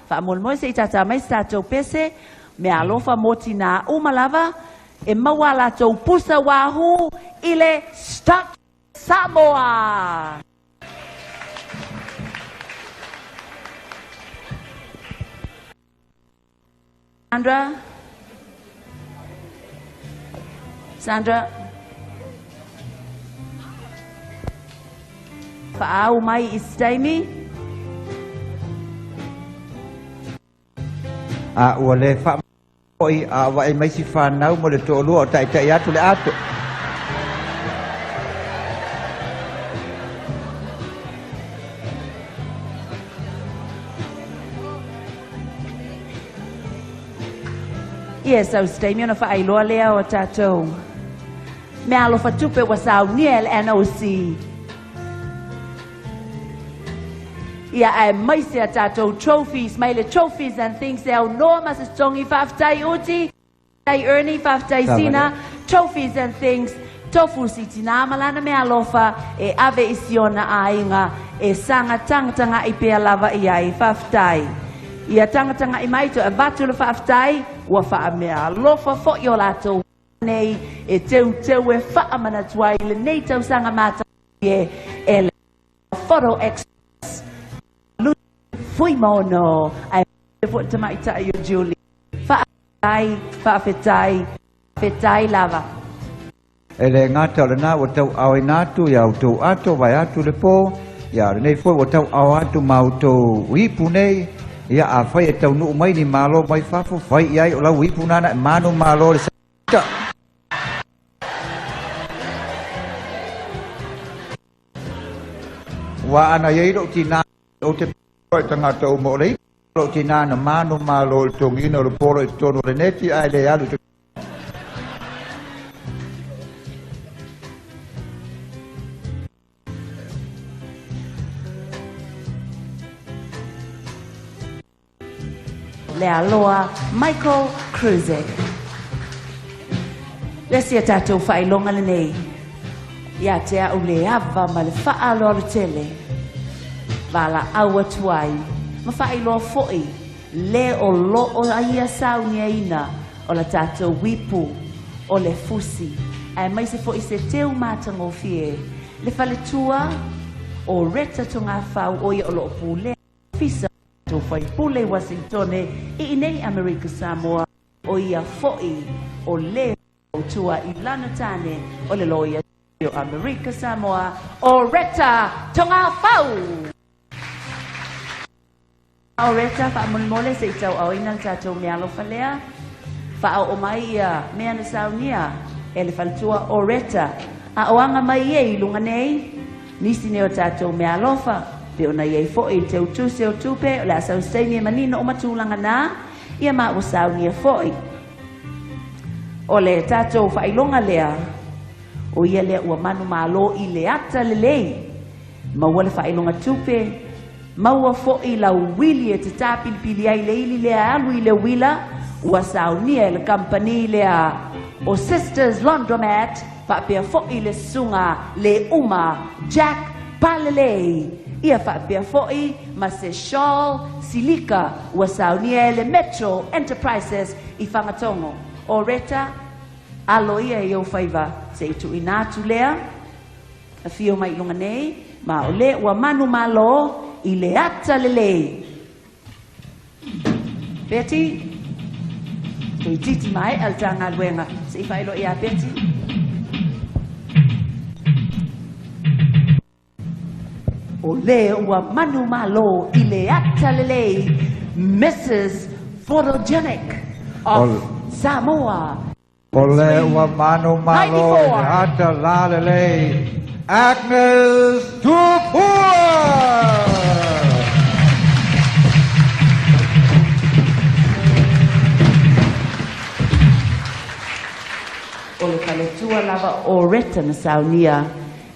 Whaamolmoe se I tata mai tātou pese, me alofa moti nā umalava, e maua lātou pusa wāhu, ile Start Samoa! Sandra? Whaau mai I Stamy? Ua le whaamoi a wai mai si whanau mo le tō lua o tai atu le atu. Yes, au Stamy ona whaailoa lea o tātou. Me alofa tupe wa sau niel NOC. Ia ai mai se tātou trophies, mai le trophies and things they are enormous as tongi whaftai uti, tai Ernie whaftai sina, trophies and things, tofu si tina malana me alofa, e ave isiona a inga, e sanga tangatanga I pea lava I ai whaftai. Ia tangatanga I maito e vatu le whaftai, ua wha me alofa fo I o lato nei, e teu e wha mana tuai le nei tau sanga mata e le photo express. Fui mono, ai fo tamai tai o Julie. Whaafetai lava. E le ngata o le nā o tau au I nātu, ia o tau ato vai atu le pō, ia le nei fo o tau au atu mau tau wipu nei, ia a whai e tau nuu mai ni malo mai whafo, whai iai o lau wipu nana e manu malo le sa. Wa ana iei ro tina o te pōi tangata o mo rei, ro tina na manu malo le tongina o le pōro I tono le neti ai le alu te. Le aloa Michael Kruzek. Le sia tātou whailonga le nei. Ia te au le ava ma le whaaloa le tele. Vala aua tuai. Ma whailoa foi. Le o lo o aia saunia ina. O la tātou wipu. O le fusi. Ai mai se foi se teu mātango fie. Le whale tua. O reta tonga whau o ia o lo pule. Fisa. To fai pule Washingtone I nei Amerika Samoa o ia foi o le o tua I lana tane o le loia o Amerika Samoa o reta tonga fau. O reta fa mole se tau au ina tatou me alo falea fa o mai ia me ana saunia ele faltua o reta a oanga mai e lunga nei nisi ne o tatou me alofa. Pe ona iei foi te utuse o tupe o le asau steini manino o matulanga nā ia ma o saunia foi. O le tātou whailonga lea o ia lea ua manu malo I le ata le lei. Maua le whailonga tupe, maua foi la wili e te tāpilipili ai le ili lea alu I le wila ua saunia le company lea o Sisters Laundromat whapea foi le sunga le uma Jack Palelei. Ia whapea foi ma se shawl silika ua saunia le Metro Enterprises I whangatongo. O reta, alo ia I au whaiva se I tu inatu lea, a whio mai lunga nei, ma o le ua manu malo I le ata le lei. Betty, tui titi mai al tanga luenga, se I whailo ia Betty. O le ua manu malo I le ata le lei, Mrs. Photogenic of Samoa. O le ua manu malo I le ata la le lei, Agnes Tupua! O le kaletua lava o reta na saunia,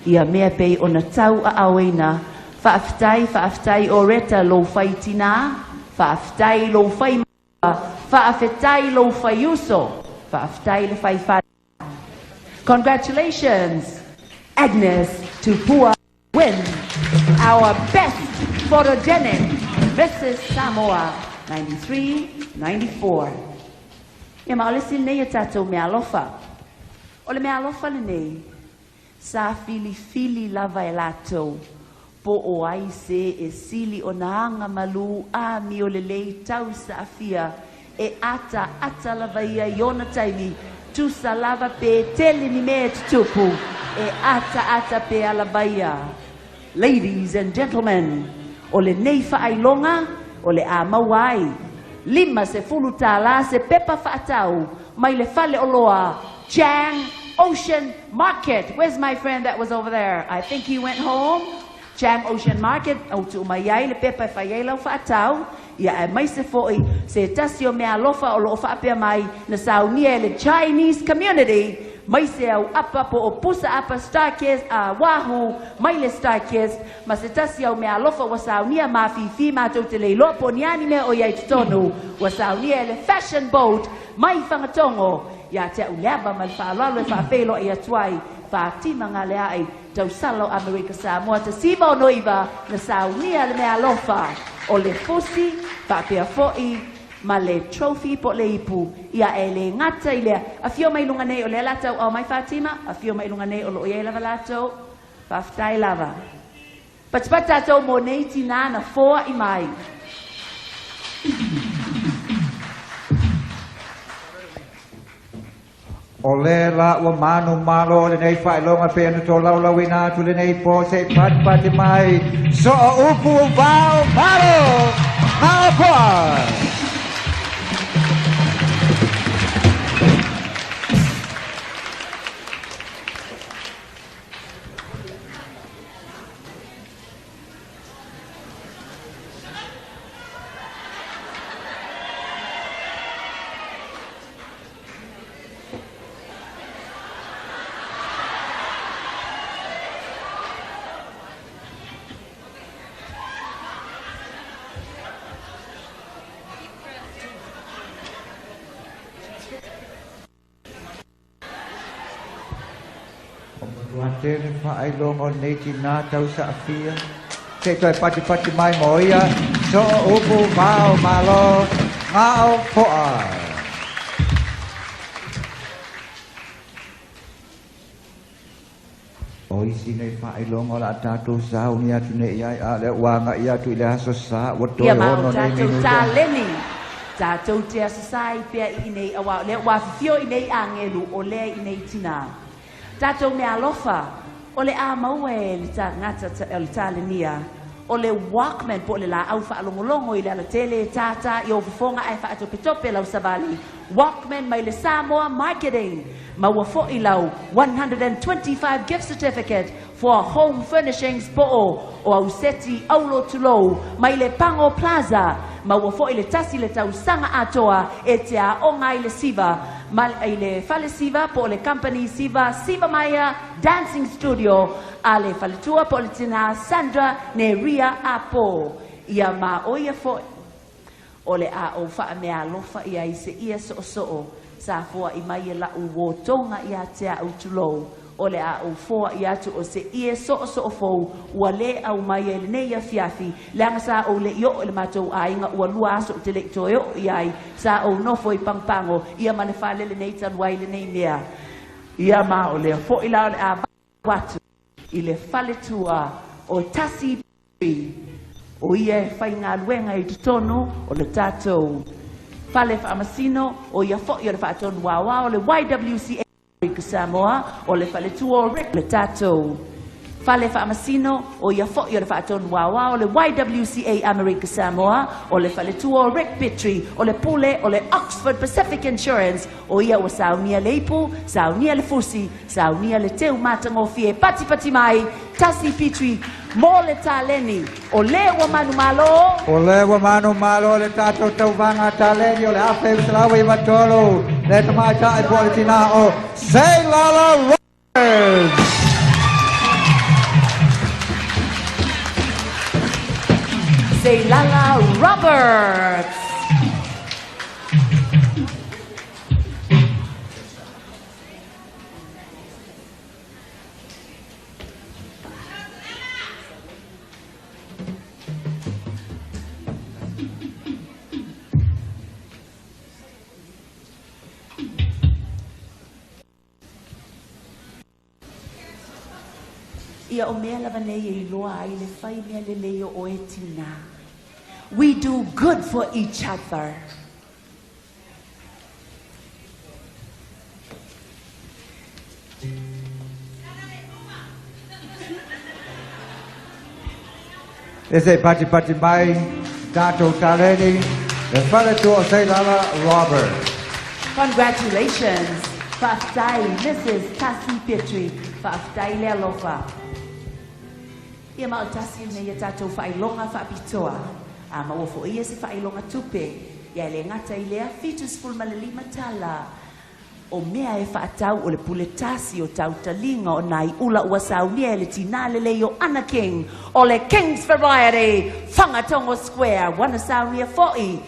ia mea pei o na tau a awena, whaaftai o reta lo whai tina, whaaftai lo whai maa, whaafetai lo whai uso, whaaftai le whai whai. Congratulations, Agnes Tupua wins our best photogenic Mrs. Samoa. 93, 94. Ia maolesi nei a tātou mea alofa. O le mea alofa le nei, sa fili lava e lātou, po o ai se e sili o naanga malu a mi o le lei tau sa afia, e ata lava ia iona taimi, tu sa lava pe tele ni mea tutupu, e ata pe alava ia. Ladies and gentlemen, o le nei whaailonga, o le a mawai, lima se fulu tala se pepa whaatau, mai le fale o loa, Chang Ocean Market. Where's my friend that was over there? I think he went home. Chang Ocean Market, au tu maiai le pepa whaiailau whaatau, ia e mai se foi, se tasio mea lofa o lo whaapea mai, na saunia le Chinese community, mai se au apa po o pusa apa Starcast a wahu mai le Starcast ma se tasi au mea lofa wa saunia ma fifi ma tau te leilo po ni anime o iai tutonu wa saunia le fashion boat mai whangatongo ia te au leaba ma le whaalalo e whaafelo ia tuai whaatima ngā lea ai tau salo Amerika Samoa te siva o noiva na saunia le mea lofa o le fusi whaapea foi ma le trophy po le ipu ia e le ngata i lea a fio mai lunga nei o le latau au mai Fatima a fio mai lunga nei o lo ia lava latau whaftai lava patipata tau mo nei tina na foa i mai o le la ua manu malo le nei whailonga pe anu tō laulawina tu le nei po se pati mai so o upu vau malo ngā poa Wate le whaelong o nei tina tau sa afia. Te toi pati mai moia, so upu vau malo ngao poa. O isi nei whaelong o la tātou sau ni atu nei iai a le wanga i atu i le haso sa, watoi ono nei tātou minuta. tā leni tātou te asasai pia i nei awa le wafio i nei angelu o le i nei tina. Tātou mea alofa, o le a maua e le tā ngata o le tālenia, o le Walkman po le la au whaalongolongo i le ala tele tātā i o fufonga ai whaato petope lau savali. Walkman mai le Samoa Marketing, maua fo i lau 125 gift certificate for home furnishings po o au seti aulo tulou, mai le Pango Plaza, maua fo i le tasi le tau sanga atoa e te a onga i le siva, mal ai le fale siva po le company Siva Maya Dancing Studio a le fale tua po le tina Sandra ne Ria Apo ia ma oia fo o le a o wha mea lofa ia i se ia so sa fua i mai e la u tonga ia te a utulou o le a o foa i atu o se ia so fou ua le au mai e le nei a fiafi le anga sa o le io le matou a inga ua lua aso te le to io iai sa o nofo i pangpango ia ma le fale le nei tanwai le nei mea ia ma o le fo i la le a watu i le fale tua o tasi o ia e whai ngā luenga i tutonu o le tātou fale whaamasino o ia fo i o le whaatonu wawa o le YWCA Samoa o le fale tua o le tātou fale whaamasino o ia fo i o le whaatonu wawa o le YWCA America Samoa o le fale tua o Rick Petrie o le pule o le Oxford Pacific Insurance o ia o saunia le ipu, saunia le fusi, saunia le teu matango fie pati mai tasi Petrie mo le taleni o le wa manu malo O le wa manu malo le tātou tauvanga taleni o le awhi usalawa i matolo le tamaita i politina o Say Lala Roberts. Say Lala Roberts. Ia o mea lava nei e loa ai le whai mea le leo o e tina. We do good for each other. Ese pati mai, Tato Taleni, le whare tu o Seilala Robert. Congratulations, Faftai, Mrs. Tassi Petri, Faftai le alofa. Ia mau tasi nei e tatou whailonga whapitoa. A mawafo ia se whailonga tupe. Ia le ngata i lea fitus fulmalelima tala. O mea e whaatau o le pule tasi o tau talinga o nai ula ua saunia e le tina lele o Ana King o le King's Variety Whangatongo Square wana saunia fo'i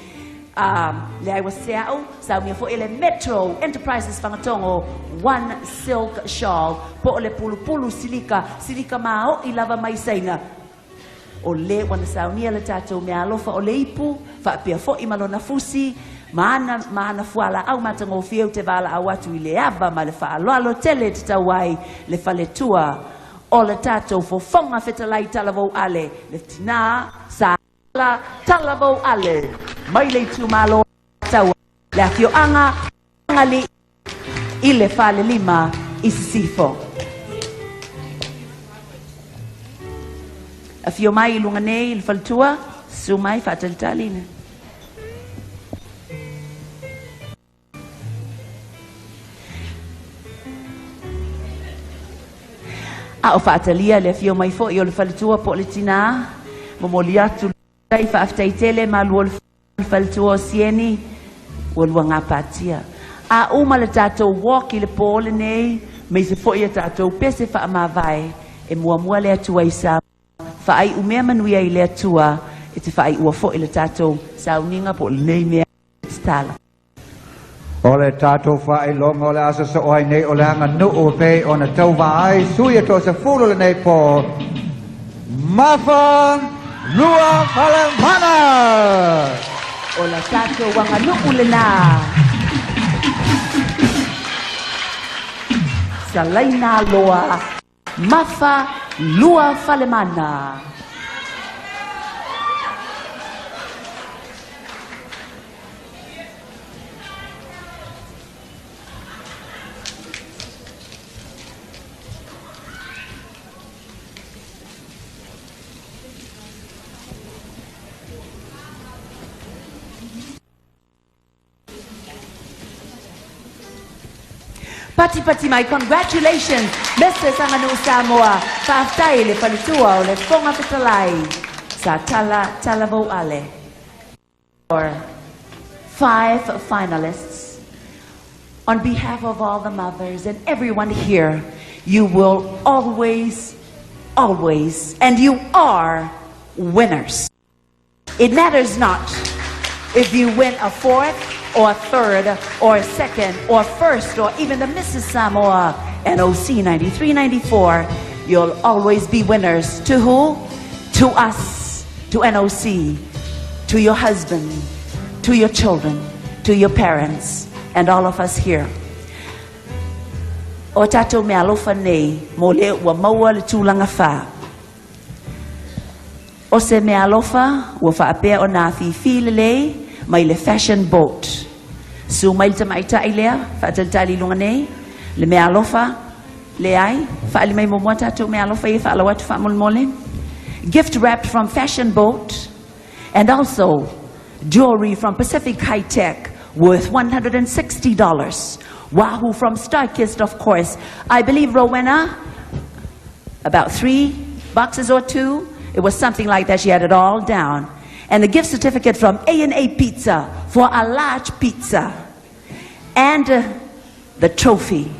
le ai wa seau saunia fo'i le Metro Enterprises Whangatongo One Silk Shawl po o le pulu silika mao i lava mai saina o le wana saunia le tatou mea alofa o le ipu whaapia fo'i malona fusi Maana fuala au matango fiu te vala au atu i le ava ma le whaaloalo tele te tawai le whaletua o le tatou fo fonga whetalai talavou ale le tina sa la talavou ale mai le tumalo tawa le afio anga ngali i le whale lima i sifo afio mai lunga nei le whaletua su mai whatalitali A o whaatalia le fio mai fo i o le whaletua po le tina. Momoli atu lai whaaftai tele ma lua le whaletua o sieni. Ua lua ngā pātia. A uma le tātou walk i le po le nei. Mei se fo i a tātou pese wha ama vai. E mua le atua i sa. Wha ai umea manuia i le atua. E te wha ai ua fo i le tātou sa uninga po le nei mea stala. O le tātou whae longa o le asa sa oai nei o le hanga nuu pei o na tau vai sui ato sa fulu le nei po Mafa Lua Falemana o la tātou wanga nuu le nā sa laina loa Mafa Lua Falemana Pati mai, congratulations, Mr. Sanganu Samoa, Whaaftai le Whaletua o le Whonga Whetalai, sa Talavou Ale. For 5 finalists, on behalf of all the mothers and everyone here, you will always, and you are winners. It matters not if you win a 4th, or 3rd, or 2nd, or 1st, or even the Mrs. Samoa NOC 93-94, you'll always be winners. To who? To us, to NOC, to your husband, to your children, to your parents, and all of us here. O tatou me alofa nei, mo le ua maua le tūlanga wha. O se me alofa, ua whaapea o nā whiwhi lei, mai le fashion boat. Su mai le tamaita i lea, whaataltali lunga nei, le mea alofa, le ai, whaali mai momoa tātou mea alofa i whaala watu whaamolmole. Gift wrapped from Fashion Boat, and also jewelry from Pacific High Tech worth $160. Wahoo from Starkist, of course. I believe Rowena, about 3 boxes or 2. It was something like that. She had it all down. And the gift certificate from A&A Pizza for a large pizza. And the trophy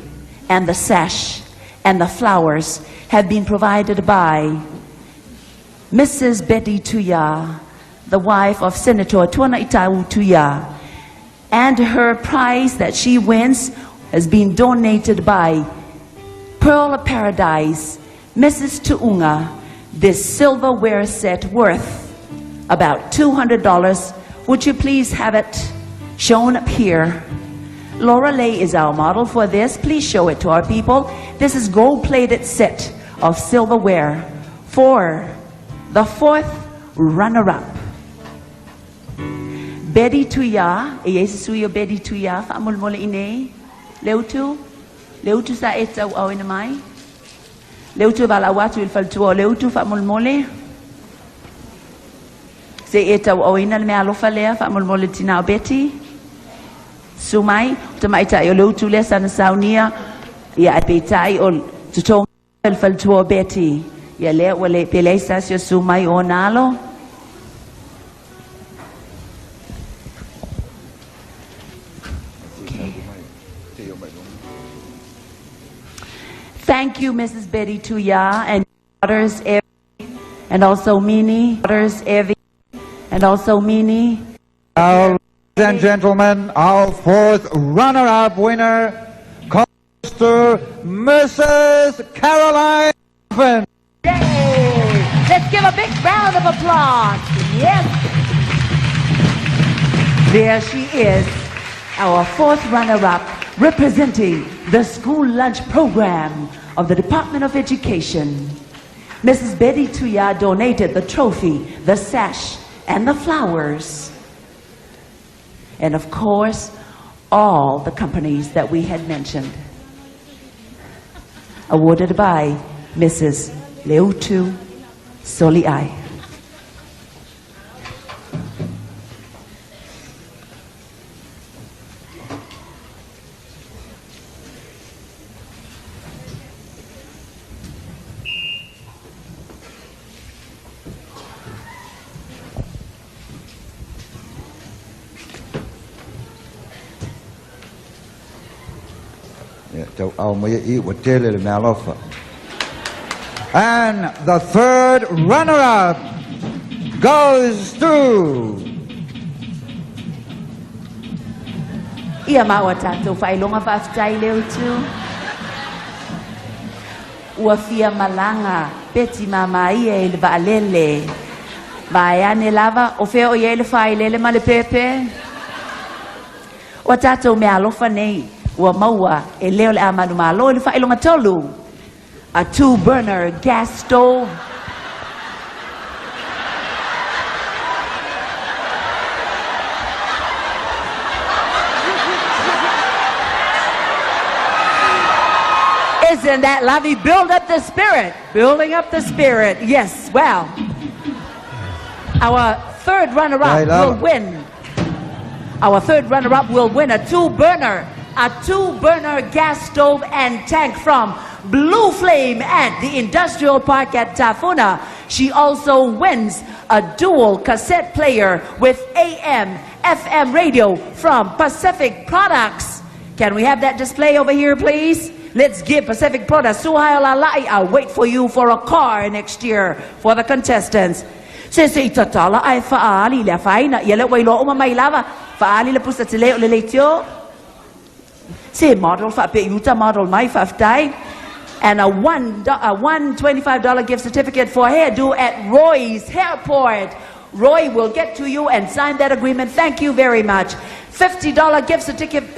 and the sash and the flowers have been provided by Mrs. Betty Tuya, the wife of Senator Tuana Itau Tuya. And her prize that she wins has been donated by Pearl of Paradise, Mrs. Tuunga, this silverware set worth about $200. Would you please have it shown up here? Laura Lay is our model for this. Please show it to our people. This is gold-plated set of silverware for the fourth runner-up. Betty Tuya, Yesuyo Betty Tuya, Famul Mole Ine, Leutu sa etau au ina mai. Leutu bala watu il faltua leutu Famul Mole. Se etau au ina me alofa lea Famul Mole tina Betty. Sumai, tamaita yo leutu le sana saunia, ya apetai ol tutong il faltua Betty. Ya le wale pele sasio sumai o nalo. Thank you, Mrs. Betty Tuya and daughters Evie, and also Mini, daughters Evie, and also Mini. Ladies and gentlemen, our fourth runner-up winner goes to Mrs. Caroline. Yay! Let's give a big round of applause. Yes. There she is, our fourth runner-up, representing the school lunch program of the Department of Education. Mrs. Betty Tuya donated the trophy, the sash, and the flowers. And of course, all the companies that we had mentioned. Awarded by Mrs. Leutu Soliai. And the third runner-up goes to Ia maua tātou whailonga whaftai leo tu. Ua fia malanga, peti mama ia ele vaalele. Vaiane lava, o feo ia ele whailele ma le pepe. Ua tātou mea alofa nei, ua maua e leo le amanu malo ele whailonga tolu. A 2-burner gas stove. Isn't that lovely? Build up the spirit. Building up the spirit. Yes, well. Our third runner-up will win. Our third runner-up will win a 2-burner gas stove and tank from Blue Flame at the Industrial Park at Tafuna. She also wins a dual cassette player with AM, FM radio from Pacific Products. Can we have that display over here, please? Let's give Pacific Products. I'll wait for you for a car next year for the contestants. Se itatala ay faali la faina yele wailo umamay lava faali la pusta tile le leitio. Se model fa pe yuta model mai faftai. And a $125 gift certificate for hairdo at Roy's Hairport. Roy will get to you and sign that agreement. Thank you very much. $50 gift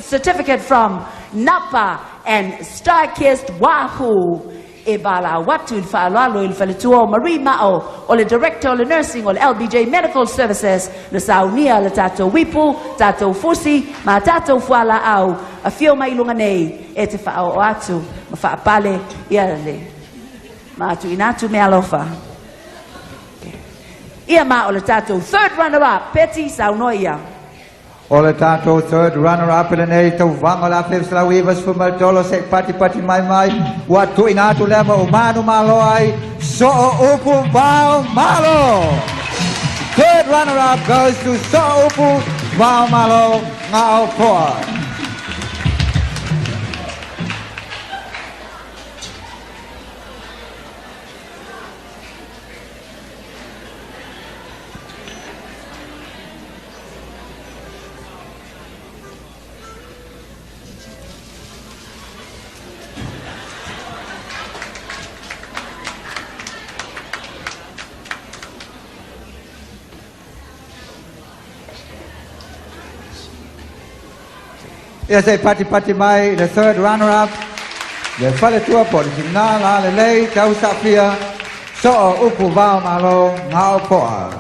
certificate from Napa and Starkist Wahoo. Ebala watu ilfaalalo ilfalituo Marie Mao o le director le nursing o le LBJ Medical Services le saunia le tato wipu tato fusi ma tato fuala au a fio mai lunga nei e te wha o atu ma wha apale ia le ma atu inatu me alofa ia ma o le tato third runner-up Peti Saunoia. O le tātou third runner-up le nei tau wanga la fefs la wivas fumaltolo se pati mai watu inatu lema umanu malo ai so upu vau malo. Third runner-up goes to so upu vau malo ngao poa. Yes, a pati mai, the third runner-up. Le fale tua po di na la le lei tau sapia so upu ba malo ngao po a.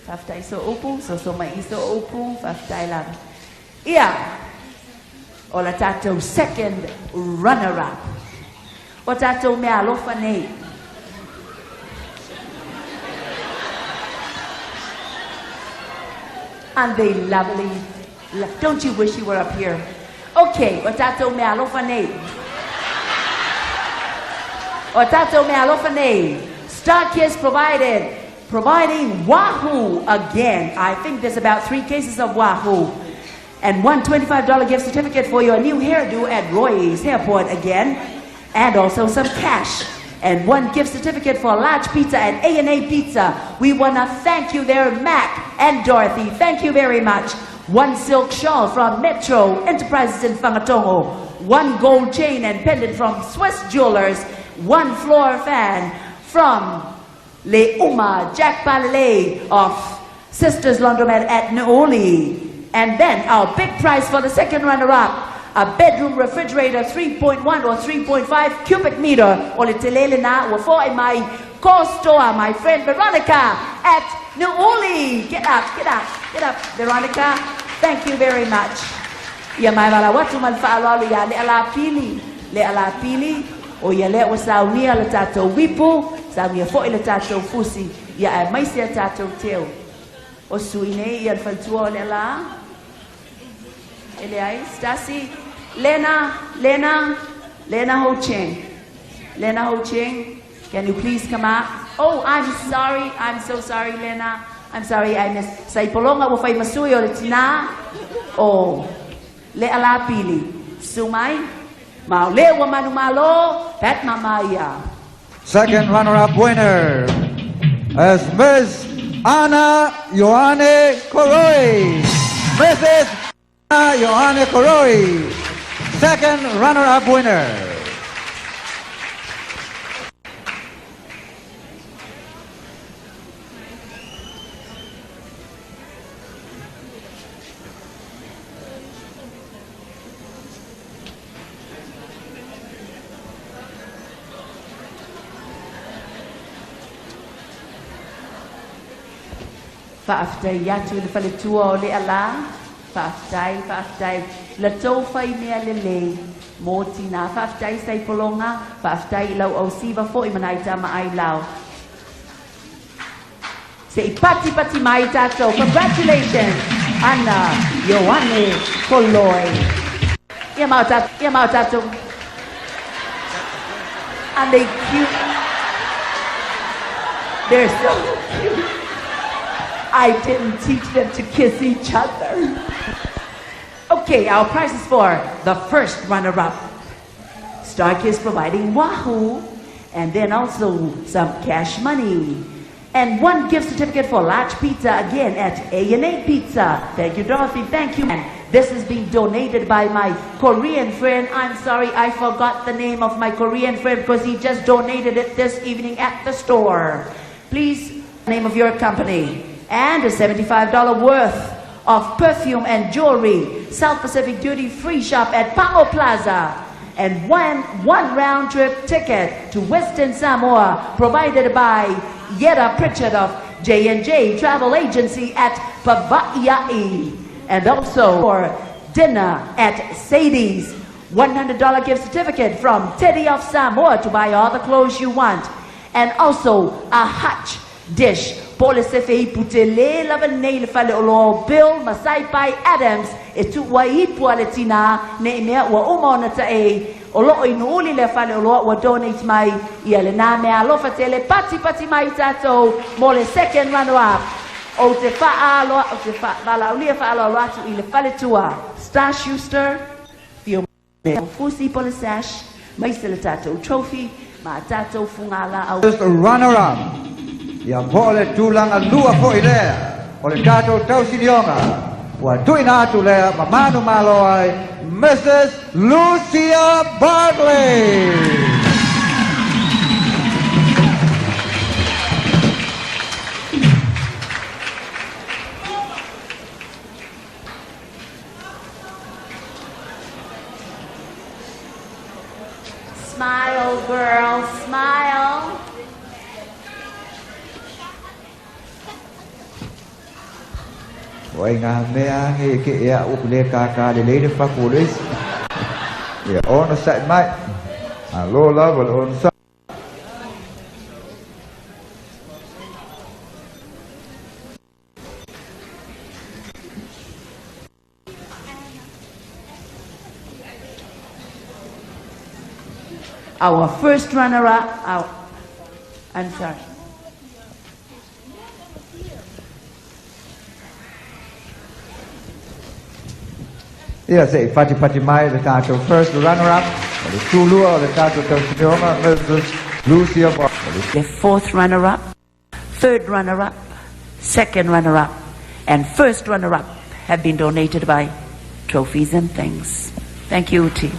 Faftai so upu, so mai iso upu, faftai lang. Ia, o la tatou second runner-up. O tatou mea alofa nei. And they lovely. Don't you wish you were up here? Okay, o tatou mea alofa nei. O tatou mea alofa nei. Star Kiss providing Wahoo again. I think there's about 3 cases of Wahoo. And one $25 gift certificate for your new hairdo at Roy's Hairport again. And also some cash. And one gift certificate for a large pizza at A&A Pizza. We want to thank you there, Mac and Dorothy. Thank you very much. One silk shawl from Metro Enterprises in Whangatongo. One gold chain and pendant from Swiss Jewelers. One floor fan from Le Uma Jack Palale of Sisters Laundromat at Nuoli. And then our big prize for the second runner-up, a bedroom refrigerator 3.1 or 3.5 cubic meter. O le telele na wa fo my co-store, my friend Veronica at Nuoli. Get up, get up, get up, Veronica. Thank you very much. Ya mai wala watu man fa'alo ya le ala pili o ya le wasaunia le tatou wipu, saunia fo le tatou fusi, ya ai mai se tatou teu. O suine ia faltua le ala. Ele ai, Stasi, Lena Ho Ching. Lena Ho Ching, can you please come out? Oh, I'm sorry. I'm so sorry, Lena. I'm sorry, I missed. Sa ipolonga wo fai masui o le tina. Oh, le ala pili. Sumai, mau le wa manu malo, pat mamaya. Second runner-up winner as Ms. Ana Ioane Koroi. Mrs. Ana Ioane Koroi, second runner-up winner. Faaftai yatu le faletua o le ala. Faaftai. La tau fai mea lele. Mō tina. Faaftai sai polonga. Faaftai lau au siva fo i manai tama ai lau. Se i pati mai tato. Congratulations, Ana Ioane Koloi. Ia mau tato. And they cute. They're so cute. I didn't teach them to kiss each other. Okay, our prize is for the first runner-up. Star Kiss providing Wahoo, and then also some cash money. And one gift certificate for large pizza again at A&A Pizza. Thank you, Dorothy. Thank you. And this is being donated by my Korean friend. I'm sorry, I forgot the name of my Korean friend because he just donated it this evening at the store. Please, name of your company. And a $75 worth of perfume and jewelry, South Pacific Duty Free Shop at Pango Plaza. And one round-trip ticket to Western Samoa provided by Yetta Pritchard of J&J Travel Agency at Pavaiai. And also for dinner at Sadie's, $100 gift certificate from Teddy of Samoa to buy all the clothes you want. And also a hutch dish. Pole se fei putele lava nei le fale olo Bill Masai Pai Adams e tu waipu ale tina ne mea ua umona ta e olo inuuli le fale olo ua donate mai ia le na mea alofa te le pati mai tato mo le second runner up o te faa aloa o te faa la ulia faa aloa atu i le fale tua Star Schuster fio me fusi pole sash mai se le tato trophy ma tato fungala au Just a runner-up. Ya pole tulang alua po ile. Ole tato tau sinionga. Wa tuina atu lea mamanu maloai Mrs. Lucia Bartley. Smile, girl, smile. Oi ngā mea he ke ea upule kākā le leire whakuris. Ia ona sai mai. Alo lava le ona sai. Our first runner-up, I'm sorry. Ia se pati mai le tātou first runner-up. Le tūlua le tātou tautinionga, Mrs. Lucia Bob. The fourth runner-up, third runner-up, second runner-up, and first runner-up have been donated by trophies and things. Thank you, Uti.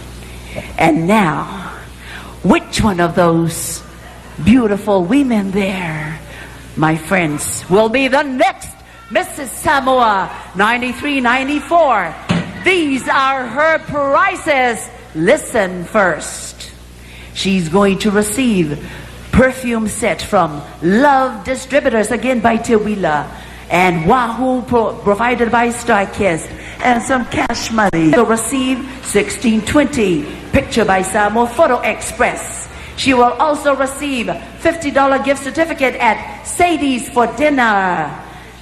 And now, which one of those beautiful women there, my friends, will be the next Mrs. Samoa 93-94? These are her prizes. Listen first. She's going to receive perfume set from Love Distributors, again by Tewila, and Wahoo provided by Starkist, and some cash money. She'll receive 1620 picture by Samoa Photo Express. She will also receive $50 gift certificate at Sadie's for dinner,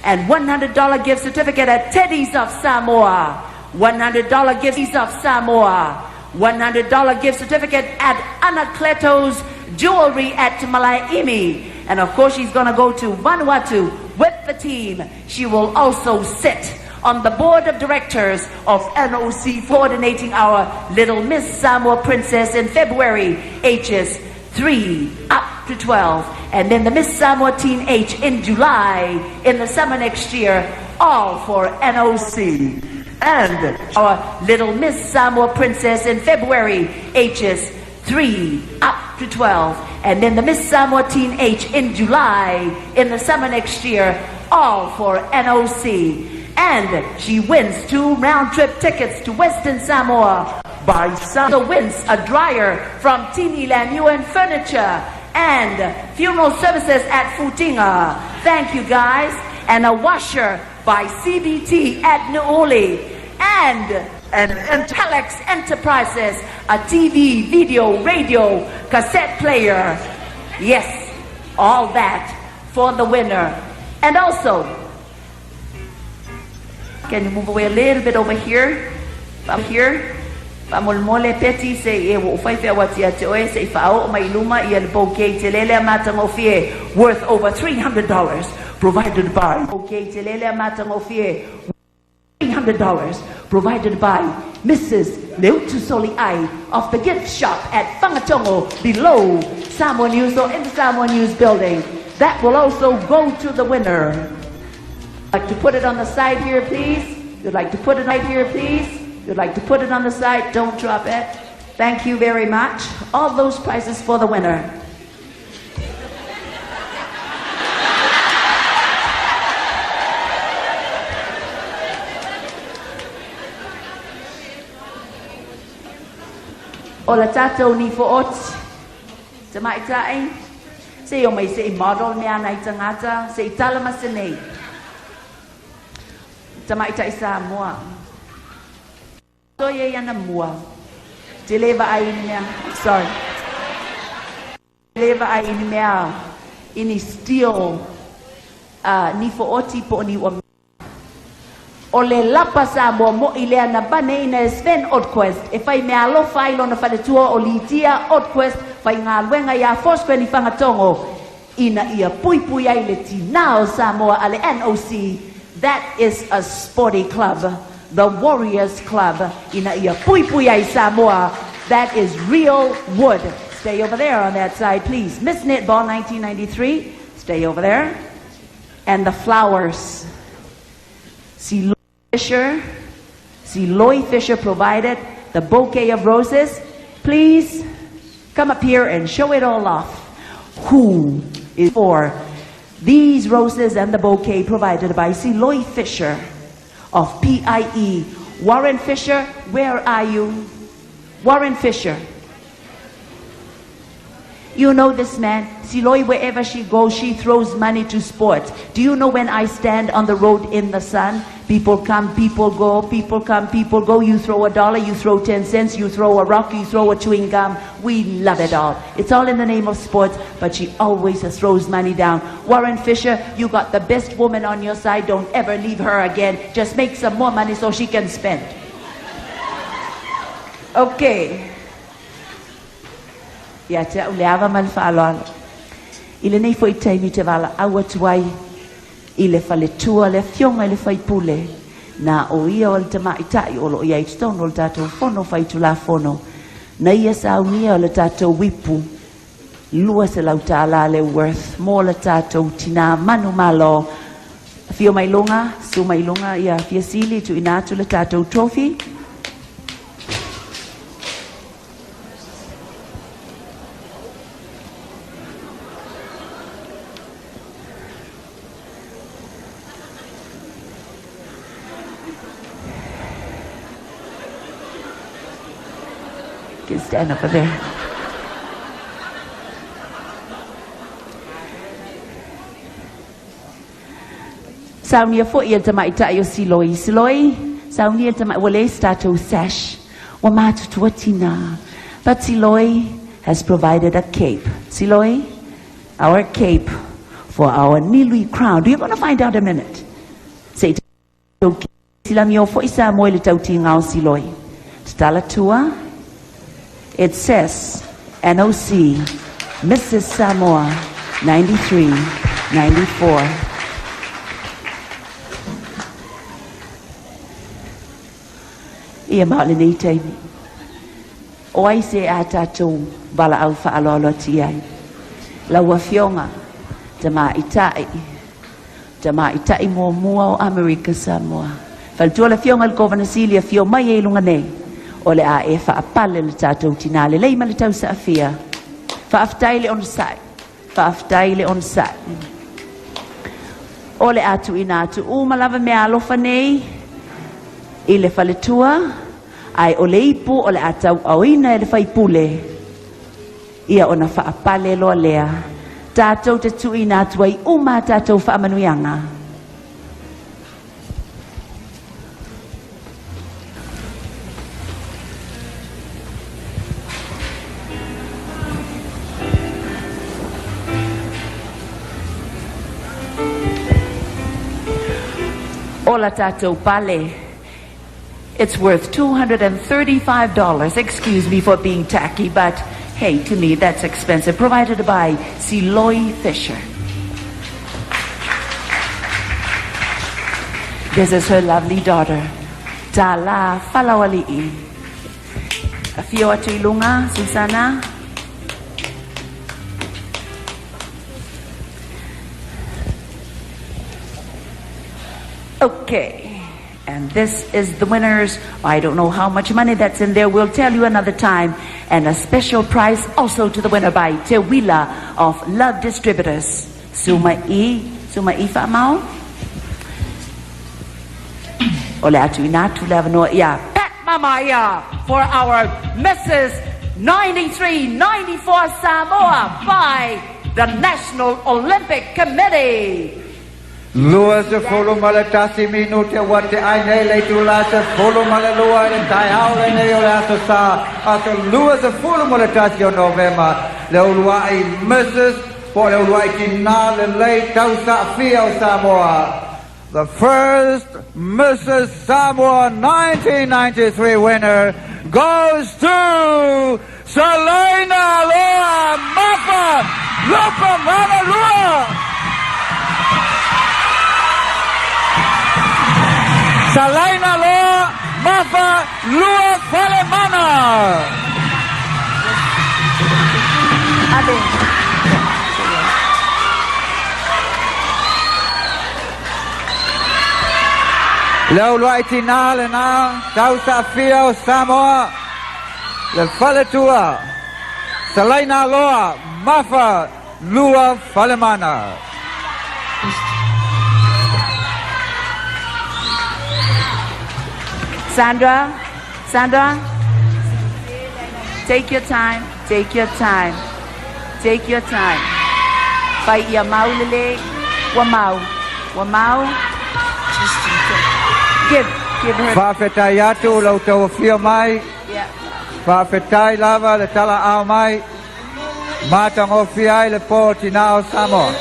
and $100 gift certificate at Teddy's of Samoa. $100 gift of Samoa, $100 gift certificate at Anakleto's Jewelry at Malaimi. And of course, she's going to go to Vanuatu with the team. She will also sit on the board of directors of NOC, coordinating our Little Miss Samoa Princess in February, ages 3 up to 12. And then the Miss Samoa Teenage in July, in the summer next year, all for NOC. And our Little Miss Samoa Princess in February, ages 3 up to 12. And then the Miss Samoa Teenage in July, in the summer next year, all for NOC. And she wins 2 round-trip tickets to Western Samoa by Samoa. Wins a dryer from Tiniland UN Furniture and funeral services at Futinga. Thank you, guys. And a washer by CBT at Nuoli, and Telex Enterprises, a TV, video, radio, cassette player. Yes, all that for the winner. And also, can you move away a little bit over here? Up here. Pamulmole peti se e wo fai fe wati ate oe se fao mai luma I el bouquet telele matangofie worth over $300 provided by bouquet telele matangofie $300 provided by Mrs. Leutusoli Ai of the gift shop at Whangatongo below Samoa News or in the Samoa News building. That will also go to the winner. Like to put it on the side here, please. You'd like to put it right here, please. You'd like to put it on the side. Don't drop it. Thank you very much. All those prizes for the winner. Ola tatou ni fo'ot. Tamai tae. Se o mai se model mea nai tangata. Se talama senei. Tamai tae Samoa. So ye yana mua. Dileva ai ini mea. Sorry. Dileva ai ini mea. Ini steel. Ni fo'oti po ni wa. O le lapa Samoa mo I lea na bane ina Sven Odquest e fai mea lo fai lona whaletua o litia Odquest fai ngā luenga ia Foursquare ni Whangatongo ina ia pui pui ai le tinao Samoa ale NOC. That is a sporty club, the Warriors Club ina ia pui pui ai Samoa. That is real wood. Stay over there on that side, please. Miss Netball 1993, stay over there. And the flowers. See Fisher, see Loy Fisher provided the bouquet of roses. Please come up here and show it all off. Who is for these roses and the bouquet provided by Loy Fisher of PIE. Warren Fisher, where are you? Warren Fisher. You know this man, Siloi, wherever she goes, she throws money to sports. Do you know when I stand on the road in the sun, people come, people go, people come, people go. You throw $1, you throw 10 cents, you throw a rock, you throw a chewing gum. We love it all. It's all in the name of sports, but she always throws money down. Warren Fisher, you got the best woman on your side. Don't ever leave her again. Just make some more money so she can spend. Okay. Ia te au leava ma le whaaloalo. I le nei fo I taimi te wala aua tuai I le whaletua le fionga I le whaipule. Na o ia o le tamaitai o lo ia I tono o le tātou whono whaitu la whono. Na ia saunia o le tātou wipu. Lua se lau tāla le worth. Mō le tātou tina manu malo. Fio mai longa, su mai longa ia fia sili tu inatu le tātou trophy. Can stand over there. Saunia fo ia tamai tai o Siloi. Siloi, saunia tamai wale stato sash. Wa matutua tina. But Siloi has provided a cape. Siloi, our cape for our nilui crown. You're going to find out in a minute. Say to Silamio fo isa mo le tauti ngao Siloi. Stala tua. It says, NOC, Mrs. Samoa, 93, 94. Ia maale nei taimi. O ai se a tātou bala au whaalolo ti ai. Laua fionga, te maitai mo mua o Amerika Samoa. Faltua la fionga le kovana silia fio mai e lunga nei. O le a e whaapale le tātou tina le leima le tau sa afia. Whaaftai le on sai. Whaaftai le on sai. O le atu ina atu umalawa mea alofa nei. I le whaletua. Ai o le ipu o le atau auina e le whaipule. Ia ona whaapale loa lea. Tātou te tu ina atu ai uma tātou whaamanuianga. Ola tātou pale. It's worth $235. Excuse me for being tacky, but hey, to me that's expensive. Provided by Siloi Fisher. This is her lovely daughter, Tala Falawali'i. Afio atu ilunga, Susana. Okay, and this is the winners. I don't know how much money that's in there. We'll tell you another time. And a special prize also to the winner by Te Wila of Love Distributors. Sumai Famau. Ole atu inatu lavano ya. Pat mama ya for our Mrs. 93-94 Samoa by the National Olympic Committee. Lua se folo mala tasi minu te wate ai nei le tula se folo mala lua e tai au le nei o le aso sa. Aso lua se folo mala tasi o novema. Le ulua ai Mrs. Po le ulua ai tina le lei tau sa fia o Samoa. The first Mrs. Samoa 1993 winner goes to Salina Loa Mapa Lupa Mana Lua. Salaina Loa Mafa Lua Falemana. Leo Luaitina Lena Tausa Fio Samoa Le Faletua Salaina Loa Mafa Lua Falemana. Sandra, take your time, Take your time. Fai ia mau lele. Wa mau. Wa mau. Give her. Whawhetai atu lau tau whia mai. Yeah. Whawhetai lava le tala ao mai. Mātango whiai le pō tina o Samoa.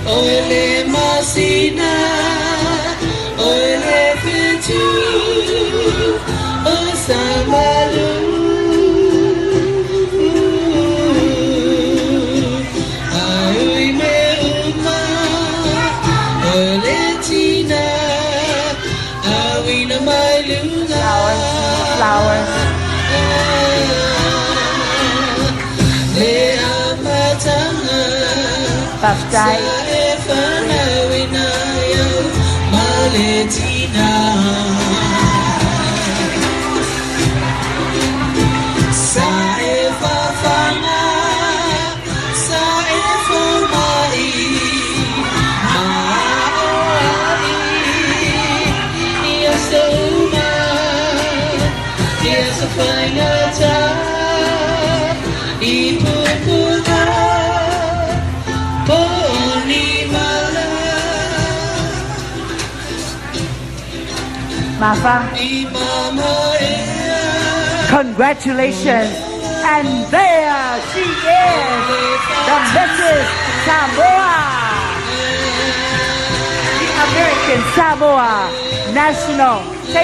Ole masina, ole fitu, o samalu. Ai me uma, ole tina, awina mai luna. Flowers. Le amatanga. Baftai. Mafa. Congratulations. And there she is, the Mrs. Samoa. The American Samoa National.